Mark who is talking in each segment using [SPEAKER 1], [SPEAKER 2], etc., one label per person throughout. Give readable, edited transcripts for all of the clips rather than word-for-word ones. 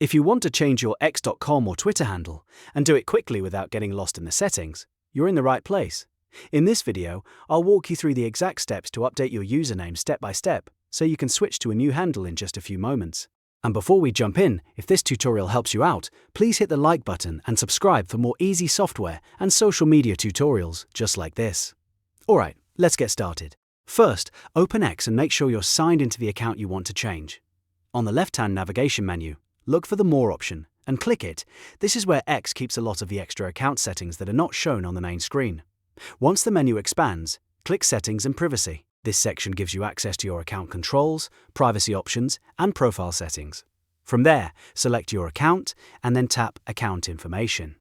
[SPEAKER 1] If you want to change your X.com or Twitter handle and do it quickly without getting lost in the settings, you're in the right place. In this video, I'll walk you through the exact steps to update your username step by step, so you can switch to a new handle in just a few moments. And before we jump in, if this tutorial helps you out, please hit the like button and subscribe for more easy software and social media tutorials just like this. Alright, let's get started. First, open X and make sure you're signed into the account you want to change. On the left-hand navigation menu, look for the More option and click it. This is where X keeps a lot of the extra account settings that are not shown on the main screen. Once the menu expands, click Settings and Privacy. This section gives you access to your account controls, privacy options, and profile settings. From there, select your account and then tap Account Information.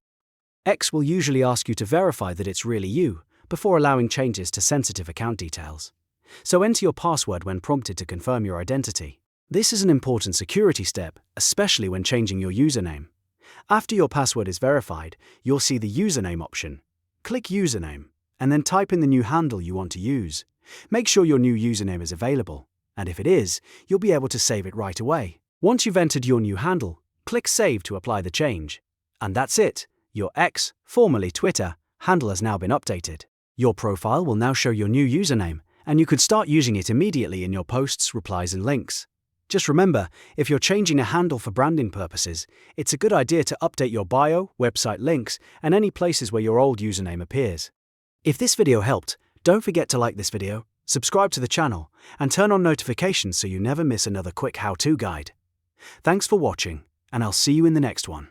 [SPEAKER 1] X will usually ask you to verify that it's really you before allowing changes to sensitive account details. So enter your password when prompted to confirm your identity. This is an important security step, especially when changing your username. After your password is verified, you'll see the Username option. Click Username, and then type in the new handle you want to use. Make sure your new username is available, and if it is, you'll be able to save it right away. Once you've entered your new handle, click Save to apply the change. And that's it. Your X, formerly Twitter, handle has now been updated. Your profile will now show your new username, and you could start using it immediately in your posts, replies, and links. Just remember, if you're changing a handle for branding purposes, it's a good idea to update your bio, website links, and any places where your old username appears. If this video helped, don't forget to like this video, subscribe to the channel, and turn on notifications so you never miss another quick how-to guide. Thanks for watching, and I'll see you in the next one.